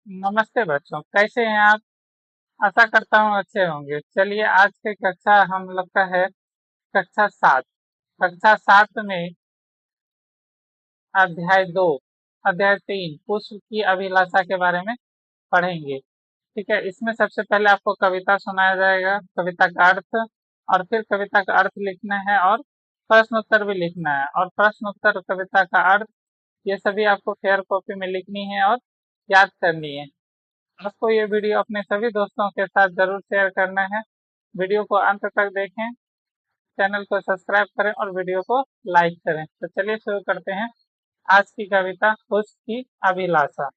नमस्ते बच्चों, कैसे हैं आप? आशा करता हूँ अच्छे होंगे। चलिए, आज की कक्षा हम लोग का है कक्षा 7। कक्षा 7 में अध्याय 2, अध्याय 3 पुष्प की अभिलाषा के बारे में पढ़ेंगे। ठीक है, इसमें सबसे पहले आपको कविता सुनाया जाएगा, कविता का अर्थ, और फिर कविता का अर्थ लिखना है और प्रश्न उत्तर भी लिखना है। और प्रश्न उत्तर, कविता का अर्थ, ये सभी आपको फेयर कॉपी में लिखनी है और याद करनी है। आपको ये वीडियो अपने सभी दोस्तों के साथ जरूर शेयर करना है। वीडियो को अंत तक देखें, चैनल को सब्सक्राइब करें और वीडियो को लाइक करें। तो चलिए शुरू करते हैं आज की कविता पुष्प की अभिलाषा।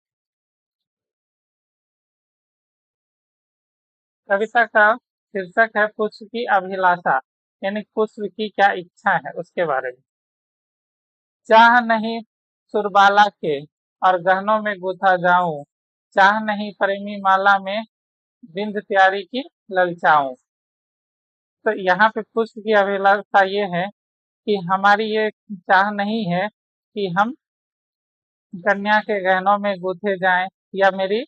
कविता का शीर्षक है पुष्प की अभिलाषा, यानी पुष्प की क्या इच्छा है उसके बारे में। चाह नहीं सुरबाला के और गहनों में गुथा जाऊं, चाह नहीं प्रेमी माला में बिंद प्यारी की ललचाऊं। तो यहाँ पे पुष्प की अभिलाषा ये है कि हमारी ये चाह नहीं है कि हम कन्या के गहनों में गूथे जाएं, या मेरी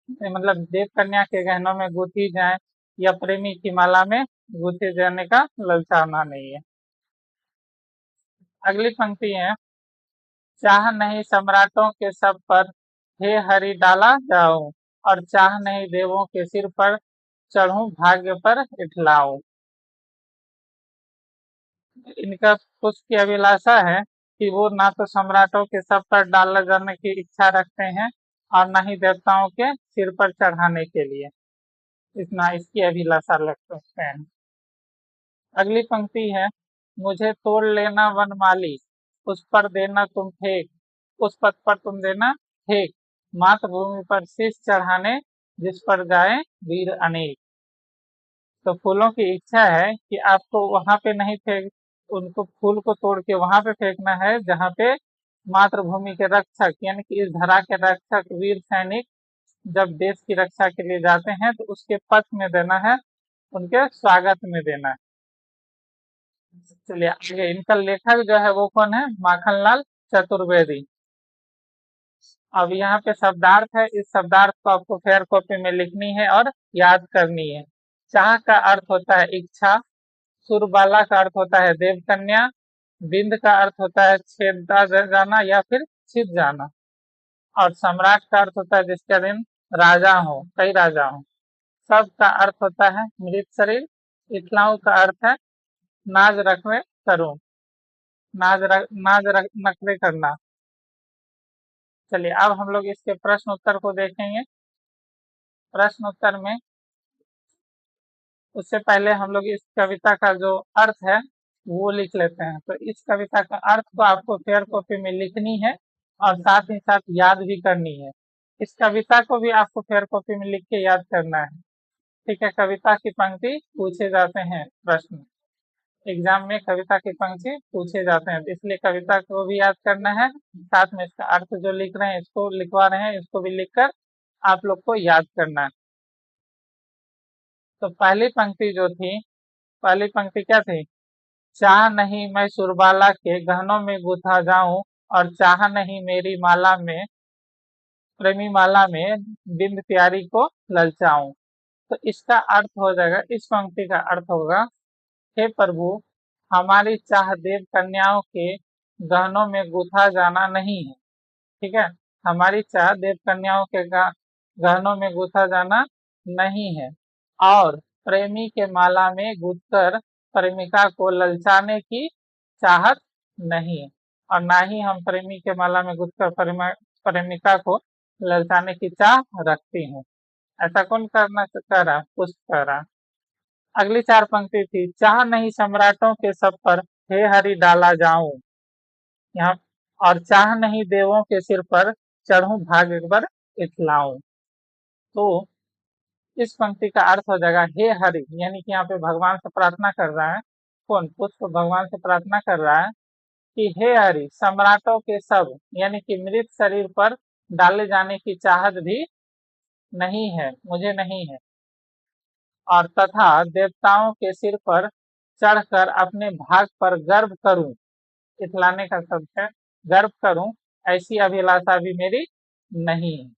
मतलब देव कन्या के गहनों में गूथी जाएं, या प्रेमी की माला में गूथे जाने का ललचाना नहीं है। अगली पंक्ति है, चाह नहीं सम्राटों के सब पर हे हरि डाला जाऊं, और चाह नहीं देवों के सिर पर चढ़ूं भाग्य पर इठलाऊं। इनका पुष्प की अभिलाषा है कि वो ना तो सम्राटों के सब पर डाला जाने की इच्छा रखते हैं और ना ही देवताओं के सिर पर चढ़ाने के लिए इतना इसकी अभिलाषा रख सकते हैं। अगली पंक्ति है, मुझे तोड़ लेना वनमाली, उस पर देना तुम फेंक, उस पथ पर तुम देना फेंक, मातृभूमि पर शीश चढ़ाने जिस पर जाए वीर अनेक। तो फूलों की इच्छा है कि आपको वहां पे नहीं फेंक, उनको फूल को तोड़ के वहां पे फेंकना है जहाँ पे मातृभूमि के रक्षक, यानी कि इस धरा के रक्षक वीर सैनिक जब देश की रक्षा के लिए जाते हैं तो उसके पथ में देना है, उनके स्वागत में देना है। चलिए आगे, इनका लेखक जो है वो कौन है? माखनलाल चतुर्वेदी। अब यहाँ पे शब्दार्थ है, इस शब्दार्थ को आपको फेयर कॉपी में लिखनी है और याद करनी है। चाह का अर्थ होता है इच्छा, सुरबाला का अर्थ होता है देवकन्या, बिंद का अर्थ होता है छेदा जाना या फिर छिद जाना, और सम्राट का अर्थ होता है जिसके दिन राजा हो, कई राजा हो। सब का अर्थ होता है मृत शरीर। इतलाऊ का अर्थ है नाज रखवे करूं, नखरे करना। चलिए अब हम लोग इसके प्रश्न उत्तर को देखेंगे। प्रश्न उत्तर में उससे पहले हम लोग इस कविता का जो अर्थ है वो लिख लेते हैं। तो इस कविता का अर्थ को आपको फेयर कॉपी में लिखनी है और साथ ही साथ याद भी करनी है। इस कविता को भी आपको फेयर कॉपी में लिख के याद करना है। ठीक है, कविता की पंक्ति पूछे जाते हैं, प्रश्न एग्जाम में कविता की पंक्ति पूछे जाते हैं, तो इसलिए कविता को भी याद करना है, साथ में इसका अर्थ जो लिख रहे हैं, इसको लिखवा रहे हैं, इसको भी लिखकर आप लोग को याद करना है। तो पहली पंक्ति जो थी, पहली पंक्ति क्या थी? चाह नहीं मैं सुरबाला के गहनों में गुथा जाऊं, और चाह नहीं मेरी माला में, प्रेमी माला में बिंद प्यारी को ललचाऊं। तो इसका अर्थ हो जाएगा, इस पंक्ति का अर्थ होगा, हे प्रभु, हमारी चाह देव कन्याओं के गहनों में गुथा जाना नहीं है। ठीक है, हमारी चाह देव कन्याओं के गहनों में गुथा जाना नहीं है, और प्रेमी के माला में गूंथकर प्रेमिका को ललचाने की चाहत नहीं है, और ना ही हम प्रेमी के माला में गूंथकर प्रेमिका को ललचाने की चाह रखती हूँ। ऐसा कौन करना चाह रहा? पुष्प कर रहा। अगली चार पंक्ति थी, चाह नहीं सम्राटों के सब पर हे हरि डाला जाऊं, यहाँ, और चाह नहीं देवों के सिर पर चढ़ूं भाग्य पर इतलाऊं। तो इस पंक्ति का अर्थ हो जाएगा, हे हरि, यानी कि यहाँ पे भगवान से प्रार्थना कर रहा है। कौन? पुष्प भगवान से प्रार्थना कर रहा है कि हे हरि, सम्राटों के सब यानी कि मृत शरीर पर डाले जाने की चाहत भी नहीं है, मुझे नहीं है, और तथा देवताओं के सिर पर चढ़कर अपने भाग पर गर्व करूं, इतलाने का शब्द है, गर्व करूं, ऐसी अभिलाषा भी मेरी नहीं है।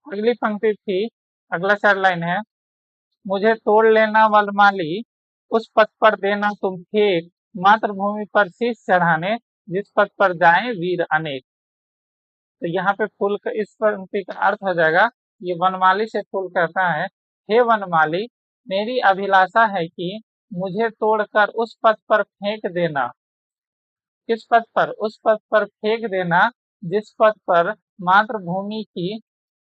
अगली पंक्ति थी, अगला 4 लाइन है, मुझे तोड़ लेना वनमाली, उस पथ पर देना तुम फेंक, मातृभूमि पर शीश चढ़ाने, जिस पथ पर जाएं वीर अनेक। तो यहाँ पे फूल का इस पंक्ति का अर्थ हो जाएगा, ये वनमाली से फूल कहता है, हे वनमाली, मेरी अभिलाषा है कि मुझे तोड़कर उस पथ पर फेंक देना। किस पथ पर? उस पथ पर फेंक देना जिस पथ पर मातृभूमि की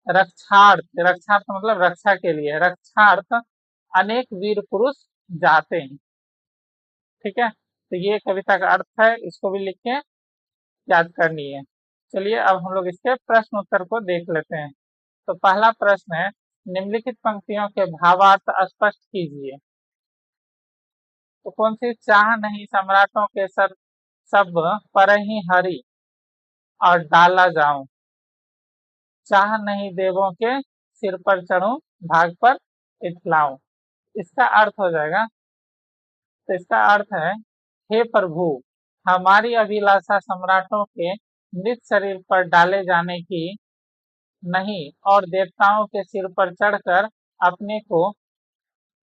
रक्षार्थ मतलब रक्षा के लिए, रक्षार्थ अनेक वीर पुरुष जाते हैं। ठीक है, तो ये कविता का अर्थ है, इसको भी लिख के याद करनी है। चलिए अब हम लोग इसके प्रश्न उत्तर को देख लेते हैं। तो पहला प्रश्न है, निम्नलिखित पंक्तियों के भावार्थ स्पष्ट कीजिए। तो कौन सी? चाह नहीं सम्राटों के सर सब पर ही हरि और डाला जाऊं, चाह नहीं देवों के सिर पर चढ़ूं, भाग पर इथलाऊं। इसका अर्थ हो जाएगा, तो इसका अर्थ है, हे प्रभु, हमारी अभिलाषा सम्राटों के मृत शरीर पर डाले जाने की नहीं और देवताओं के सिर पर चढ़कर अपने को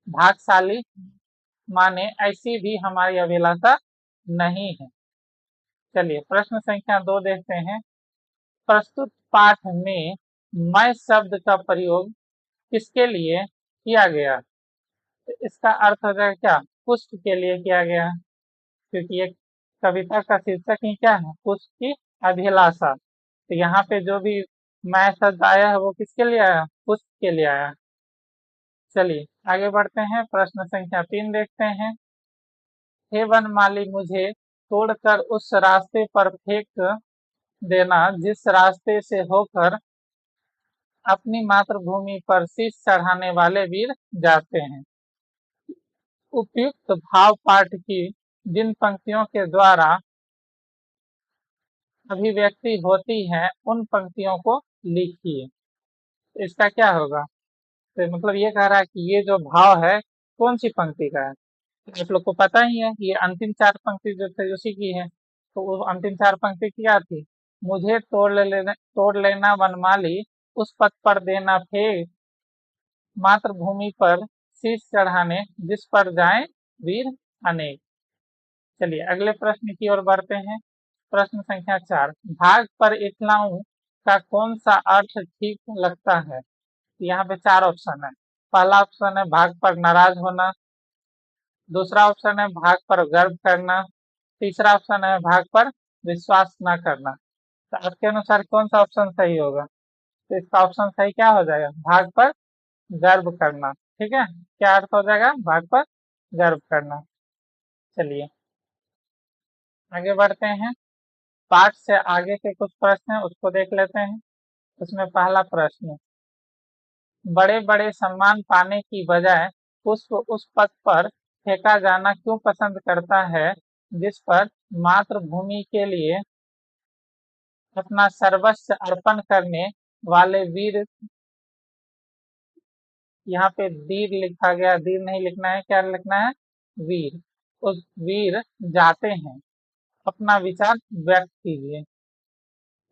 भागशाली माने, ऐसी भी हमारी अभिलाषा नहीं है। चलिए प्रश्न संख्या 2 देखते हैं। प्रस्तुत पाठ में मैं शब्द का प्रयोग किसके लिए किया गया? तो इसका अर्थ हो जाएगा क्या? पुष्प के लिए किया गया, क्योंकि ये कविता का शीर्षक ही क्या है? पुष्प की अभिलाषा। तो यहाँ पे जो भी मैं शब्द आया है वो किसके लिए आया? पुष्प के लिए आया। चलिए आगे बढ़ते हैं, प्रश्न संख्या 3 देखते हैं। हे वनमाली, मुझे तोड़कर उस रास्ते पर फेंक देना जिस रास्ते से होकर अपनी मातृभूमि पर शीश चढ़ाने वाले वीर जाते हैं। उपयुक्त भाव पाठ की जिन पंक्तियों के द्वारा अभिव्यक्ति होती है उन पंक्तियों को लिखिए। इसका क्या होगा? तो मतलब ये कह रहा है कि ये जो भाव है कौन सी पंक्ति का है? आप लोग को पता ही है, ये अंतिम 4 पंक्ति जो थे उसी की है। तो वो अंतिम 4 पंक्ति क्या थी? मुझे तोड़ लेना वनमाली, उस पथ पर देना फेंक, मातृभूमि पर शीश चढ़ाने, जिस पर जाएं वीर अनेक। चलिए अगले प्रश्न की ओर बढ़ते हैं। प्रश्न संख्या 4, भाग पर इथलाऊं का कौन सा अर्थ ठीक लगता है? यहाँ पे 4 ऑप्शन है। पहला ऑप्शन है भाग पर नाराज होना, दूसरा ऑप्शन है भाग पर गर्व करना, तीसरा ऑप्शन है भाग पर विश्वास न करना। तो आपके अनुसार कौन सा ऑप्शन सही होगा? तो इसका ऑप्शन सही क्या हो जाएगा? भाग पर गर्व करना। ठीक है, क्या अर्थ हो जाएगा? भाग पर गर्व करना। चलिए आगे बढ़ते हैं, पाठ से आगे के कुछ प्रश्न हैं उसको देख लेते हैं। उसमें पहला प्रश्न, बड़े बड़े सम्मान पाने की बजाय पुष्प उस पथ पर फेंका जाना क्यों पसंद करता है जिस पर मातृभूमि के लिए अपना सर्वस्व अर्पण करने वाले वीर, यहाँ पे दीर लिखा गया, दीर नहीं लिखना है, क्या लिखना है? वीर। उस वीर जाते हैं। अपना विचार व्यक्त कीजिए।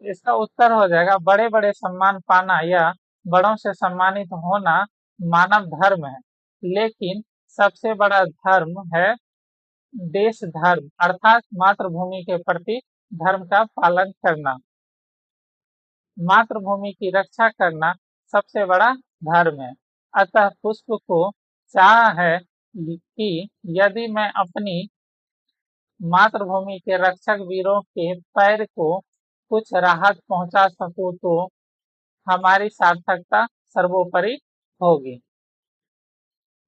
इसका उत्तर हो जाएगा, बड़े बड़े सम्मान पाना या बड़ों से सम्मानित होना मानव धर्म है, लेकिन सबसे बड़ा धर्म है देश धर्म, अर्थात मातृभूमि के प्रति धर्म का पालन करना। मातृभूमि की रक्षा करना सबसे बड़ा धर्म है। अतः पुष्प को चाह है कि यदि मैं अपनी मातृभूमि के रक्षक वीरों के पैर को कुछ राहत पहुंचा सकूं तो हमारी सार्थकता सर्वोपरि होगी।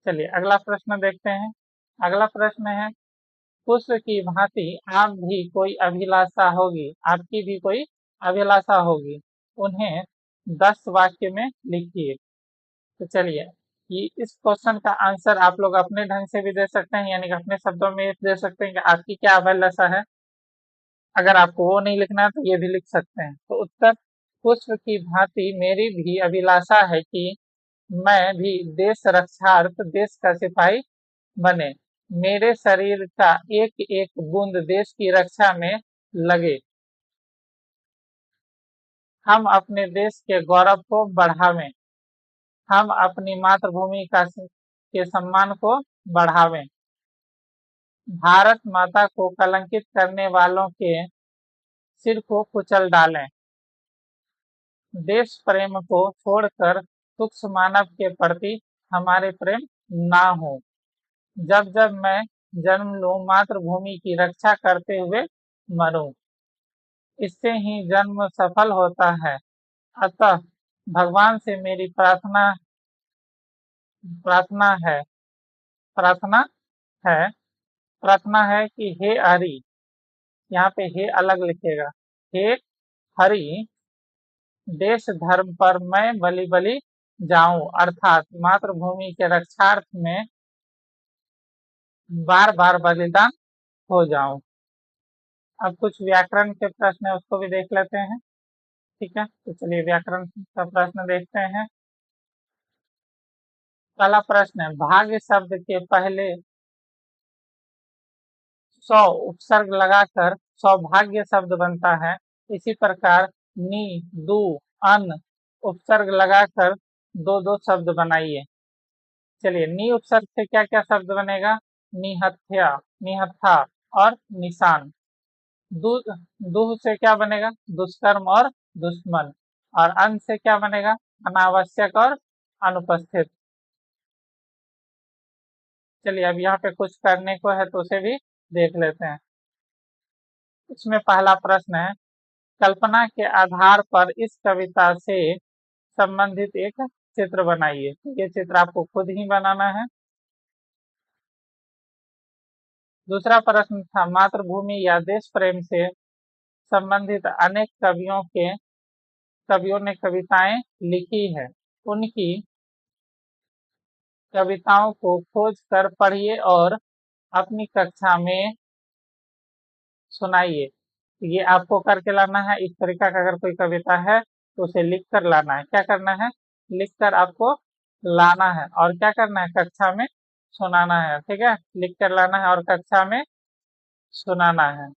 चलिए अगला प्रश्न देखते हैं। अगला प्रश्न है, पुष्प की भांति आप भी कोई अभिलाषा होगी, आपकी भी कोई अभिलाषा होगी, उन्हें 10 वाक्य में लिखिए। तो चलिए कि इस क्वेश्चन का आंसर आप लोग अपने ढंग से भी दे सकते हैं, यानी कि अपने शब्दों में दे सकते हैं कि आपकी क्या अभिलाषा है। अगर आपको वो नहीं लिखना है तो ये भी लिख सकते हैं। तो उत्तर, पुष्प की भांति मेरी भी अभिलाषा है कि मैं भी देश रक्षार्थ देश का सिपाही बने, मेरे शरीर का एक एक बूंद देश की रक्षा में लगे। हम अपने देश के गौरव को बढ़ावें। हम अपनी मातृभूमि के सम्मान को बढ़ावें। भारत माता को कलंकित करने वालों के सिर को कुचल डालें। देश प्रेम को छोड़कर तुच्छ मानव के प्रति हमारे प्रेम ना हो। जब जब मैं जन्म लूं मातृभूमि की रक्षा करते हुए मरूं। इससे ही जन्म सफल होता है। अतः भगवान से मेरी प्रार्थना है प्रार्थना है प्रार्थना है कि हे हरि, यहाँ पे हे अलग लिखेगा, हे हरि, देश धर्म पर मैं बलि बलि जाऊं, अर्थात मातृभूमि के रक्षार्थ में बार बार बलिदान हो जाऊं। अब कुछ व्याकरण के प्रश्न है उसको भी देख लेते हैं। ठीक है, तो चलिए व्याकरण का प्रश्न देखते हैं। पहला प्रश्न है, भाग्य शब्द के पहले सौ उपसर्ग लगाकर सौभाग्य शब्द बनता है। इसी प्रकार नी, दू, अन उपसर्ग लगाकर दो दो शब्द बनाइए। चलिए, नी उपसर्ग से क्या क्या शब्द बनेगा? निहत्या, निहत्था और निशान। दूध, दूह से क्या बनेगा? दुष्कर्म और दुश्मन। और अन से क्या बनेगा? अनावश्यक और अनुपस्थित। चलिए, अब यहाँ पे कुछ करने को है तो उसे भी देख लेते हैं। इसमें पहला प्रश्न है, कल्पना के आधार पर इस कविता से संबंधित एक चित्र बनाइए। ये चित्र आपको खुद ही बनाना है। दूसरा प्रश्न था, मातृभूमि या देश प्रेम से संबंधित अनेक कवियों ने कविताएं लिखी है। उनकी कविताओं को खोज कर पढ़िए और अपनी कक्षा में सुनाइए। ये आपको करके लाना है। इस तरीका का अगर कोई कविता है तो उसे लिख कर लाना है। क्या करना है? लिख कर आपको लाना है और क्या करना है? कक्षा में सुनाना है। ठीक है, लिख कर लाना है और कक्षा में सुनाना है।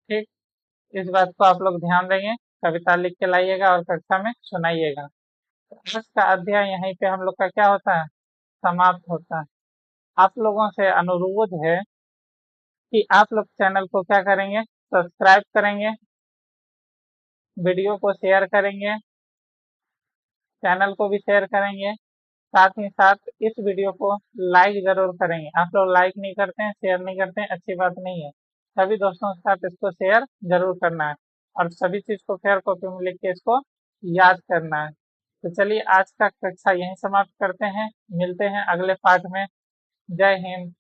ठीक, इस बात को आप लोग ध्यान देंगे। कविता लिख के लाइएगा और कक्षा में सुनाइएगा। आज का अध्याय यहीं पे हम लोग का क्या होता है? समाप्त होता है। आप लोगों से अनुरोध है कि आप लोग चैनल को क्या करेंगे? सब्सक्राइब करेंगे, वीडियो को शेयर करेंगे, चैनल को भी शेयर करेंगे, साथ ही साथ इस वीडियो को लाइक जरूर करेंगे। आप लोग लाइक नहीं करते हैं, शेयर नहीं करते हैं, अच्छी बात नहीं है। सभी दोस्तों के साथ इसको शेयर जरूर करना है और सभी चीज को फेयर कॉपी में लिख के इसको याद करना है। तो चलिए, आज का कक्षा यहीं समाप्त करते हैं। मिलते हैं अगले पाठ में। जय हिंद।